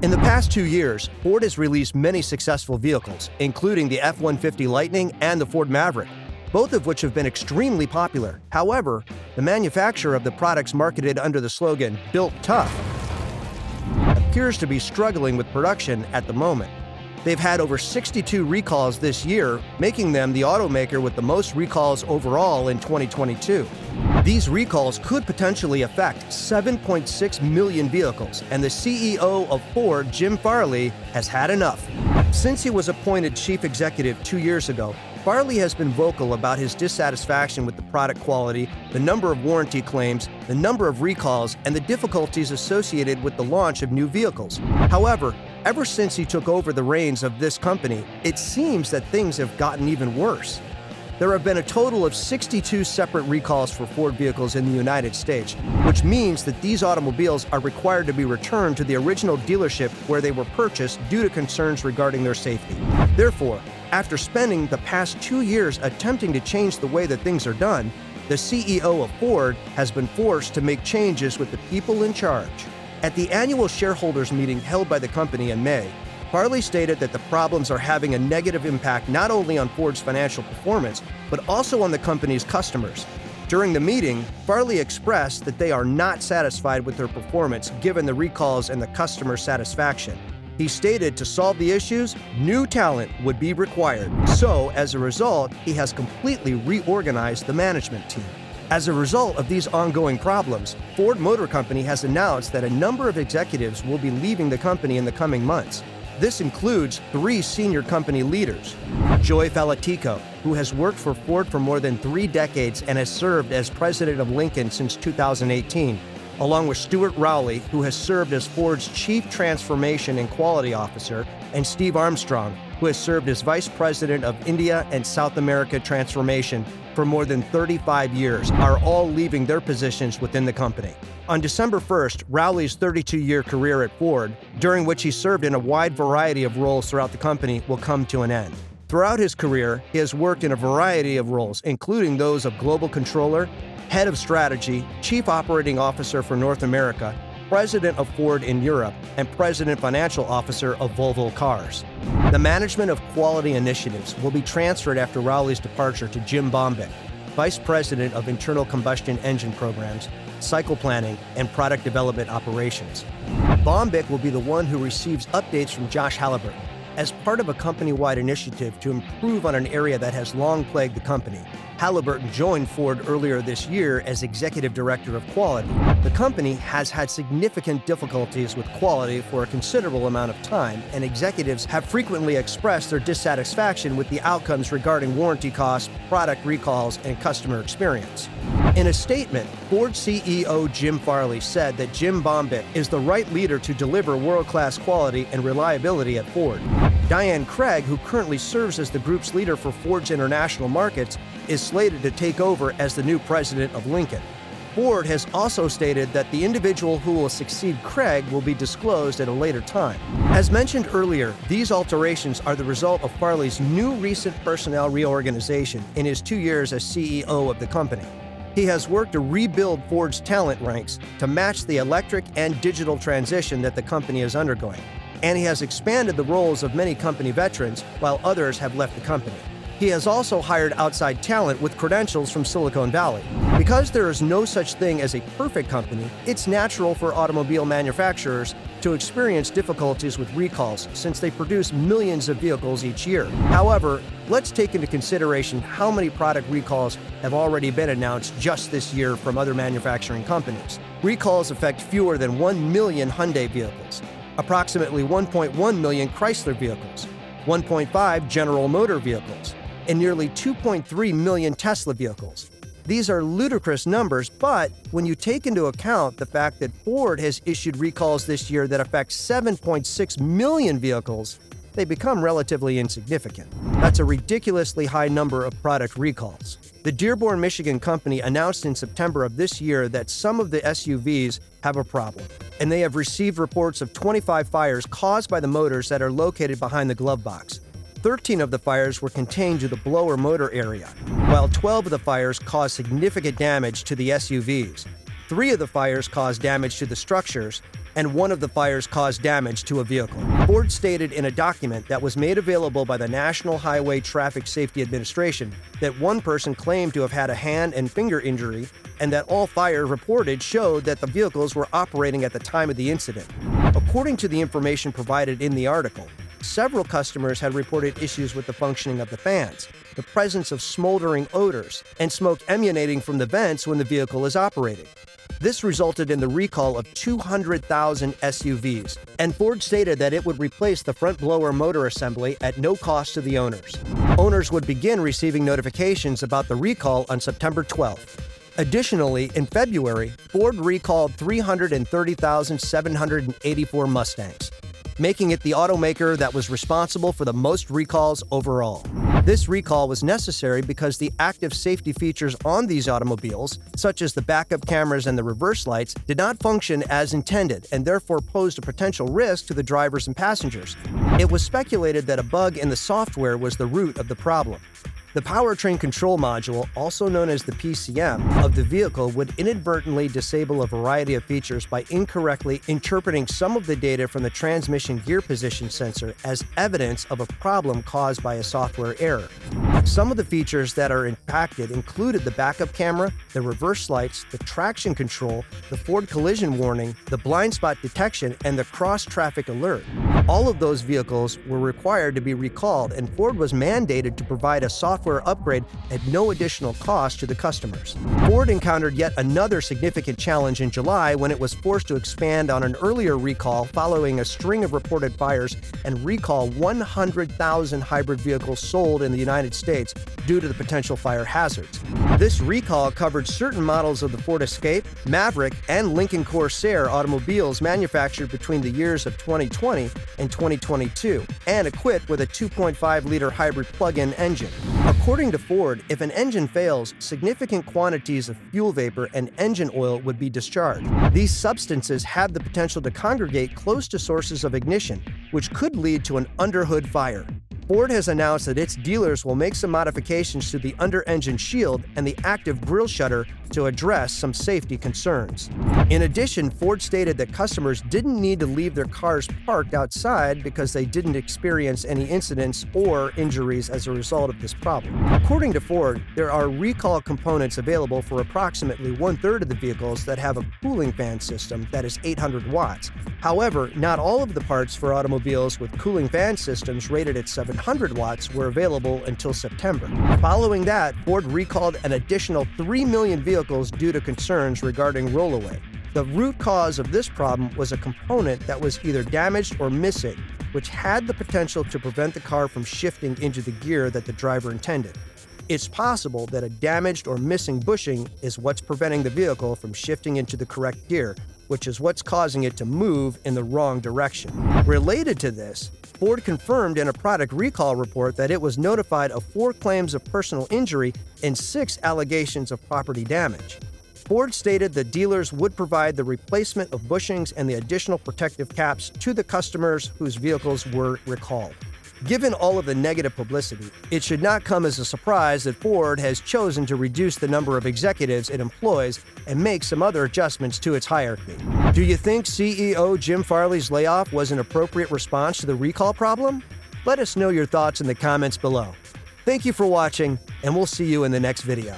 In the past 2 years, Ford has released many successful vehicles, including the F-150 Lightning and the Ford Maverick, both of which have been extremely popular. However, the manufacturer of the products marketed under the slogan "Built Tough" appears to be struggling with production at the moment. They've had over 62 recalls this year, making them the automaker with the most recalls overall in 2022. These recalls could potentially affect 7.6 million vehicles, and the CEO of Ford, Jim Farley, has had enough. Since he was appointed chief executive 2 years ago, Farley has been vocal about his dissatisfaction with the product quality, the number of warranty claims, the number of recalls, and the difficulties associated with the launch of new vehicles. However, ever since he took over the reins of this company, it seems that things have gotten even worse. There have been a total of 62 separate recalls for Ford vehicles in the United States, which means that these automobiles are required to be returned to the original dealership where they were purchased due to concerns regarding their safety. Therefore, after spending the past 2 years attempting to change the way that things are done, the CEO of Ford has been forced to make changes with the people in charge. At the annual shareholders meeting held by the company in May, Farley stated that the problems are having a negative impact not only on Ford's financial performance, but also on the company's customers. During the meeting, Farley expressed that they are not satisfied with their performance given the recalls and the customer satisfaction. He stated to solve the issues, new talent would be required. So, as a result, he has completely reorganized the management team. As a result of these ongoing problems, Ford Motor Company has announced that a number of executives will be leaving the company in the coming months. This includes 3 senior company leaders. Joy Falatico, who has worked for Ford for more than 3 decades and has served as president of Lincoln since 2018, along with Stuart Rowley, who has served as Ford's Chief Transformation and Quality Officer, and Steve Armstrong, who has served as Vice President of India and South America Transformation for more than 35 years, are all leaving their positions within the company. On December 1st, Rowley's 32-year career at Ford, during which he served in a wide variety of roles throughout the company, will come to an end. Throughout his career, he has worked in a variety of roles, including those of Global Controller, Head of Strategy, Chief Operating Officer for North America, President of Ford in Europe, and President Financial Officer of Volvo Cars. The management of quality initiatives will be transferred after Rowley's departure to Jim Bombick, Vice President of Internal Combustion Engine Programs, Cycle Planning, and Product Development Operations. Bombick will be the one who receives updates from Josh Halliburton as part of a company-wide initiative to improve on an area that has long plagued the company. Halliburton joined Ford earlier this year as Executive Director of Quality. The company has had significant difficulties with quality for a considerable amount of time, and executives have frequently expressed their dissatisfaction with the outcomes regarding warranty costs, product recalls, and customer experience. In a statement, Ford CEO Jim Farley said that Jim Bombick is the right leader to deliver world-class quality and reliability at Ford. Diane Craig, who currently serves as the group's leader for Ford's international markets, is slated to take over as the new president of Lincoln. Ford has also stated that the individual who will succeed Craig will be disclosed at a later time. As mentioned earlier, these alterations are the result of Farley's new recent personnel reorganization in his 2 years as CEO of the company. He has worked to rebuild Ford's talent ranks to match the electric and digital transition that the company is undergoing, and he has expanded the roles of many company veterans while others have left the company. He has also hired outside talent with credentials from Silicon Valley. Because there is no such thing as a perfect company, it's natural for automobile manufacturers to experience difficulties with recalls since they produce millions of vehicles each year. However, let's take into consideration how many product recalls have already been announced just this year from other manufacturing companies. Recalls affect fewer than 1 million Hyundai vehicles, approximately 1.1 million Chrysler vehicles, 1.5 General Motor vehicles, and nearly 2.3 million Tesla vehicles. These are ludicrous numbers, but when you take into account the fact that Ford has issued recalls this year that affect 7.6 million vehicles, they become relatively insignificant. That's a ridiculously high number of product recalls. The Dearborn, Michigan company announced in September of this year that some of the SUVs have a problem, and they have received reports of 25 fires caused by the motors that are located behind the glove box. 13 of the fires were contained to the blower motor area, while 12 of the fires caused significant damage to the SUVs. 3 of the fires caused damage to the structures, and one of the fires caused damage to a vehicle. Ford stated in a document that was made available by the National Highway Traffic Safety Administration that one person claimed to have had a hand and finger injury, and that all fires reported showed that the vehicles were operating at the time of the incident. According to the information provided in the article, several customers had reported issues with the functioning of the fans, the presence of smoldering odors, and smoke emanating from the vents when the vehicle is operating. This resulted in the recall of 200,000 SUVs, and Ford stated that it would replace the front blower motor assembly at no cost to the owners. Owners would begin receiving notifications about the recall on September 12th. Additionally, in February, Ford recalled 330,784 Mustangs, making it the automaker that was responsible for the most recalls overall. This recall was necessary because the active safety features on these automobiles, such as the backup cameras and the reverse lights, did not function as intended and therefore posed a potential risk to the drivers and passengers. It was speculated that a bug in the software was the root of the problem. The powertrain control module, also known as the PCM, of the vehicle would inadvertently disable a variety of features by incorrectly interpreting some of the data from the transmission gear position sensor as evidence of a problem caused by a software error. Some of the features that are impacted included the backup camera, the reverse lights, the traction control, the Ford collision warning, the blind spot detection, and the cross-traffic alert. All of those vehicles were required to be recalled, and Ford was mandated to provide a software upgrade at no additional cost to the customers. Ford encountered yet another significant challenge in July when it was forced to expand on an earlier recall following a string of reported fires and recall 100,000 hybrid vehicles sold in the United States due to the potential fire hazards. This recall covered certain models of the Ford Escape, Maverick, and Lincoln Corsair automobiles manufactured between the years of 2020 and 2022 and equipped with a 2.5-liter hybrid plug-in engine. According to Ford, if an engine fails, significant quantities of fuel vapor and engine oil would be discharged. These substances have the potential to congregate close to sources of ignition, which could lead to an underhood fire. Ford has announced that its dealers will make some modifications to the under-engine shield and the active grille shutter to address some safety concerns. In addition, Ford stated that customers didn't need to leave their cars parked outside because they didn't experience any incidents or injuries as a result of this problem. According to Ford, there are recall components available for approximately one-third of the vehicles that have a cooling fan system that is 800 watts. However, not all of the parts for automobiles with cooling fan systems rated at 700 watts were available until September. Following that, Ford recalled an additional 3 million vehicles due to concerns regarding rollaway. The root cause of this problem was a component that was either damaged or missing, which had the potential to prevent the car from shifting into the gear that the driver intended. It's possible that a damaged or missing bushing is what's preventing the vehicle from shifting into the correct gear, which is what's causing it to move in the wrong direction. Related to this, Ford confirmed in a product recall report that it was notified of 4 claims of personal injury and 6 allegations of property damage. Ford stated that dealers would provide the replacement of bushings and the additional protective caps to the customers whose vehicles were recalled. Given all of the negative publicity, it should not come as a surprise that Ford has chosen to reduce the number of executives it employs and make some other adjustments to its hierarchy. Do you think CEO Jim Farley's layoff was an appropriate response to the recall problem? Let us know your thoughts in the comments below. Thank you for watching, and we'll see you in the next video.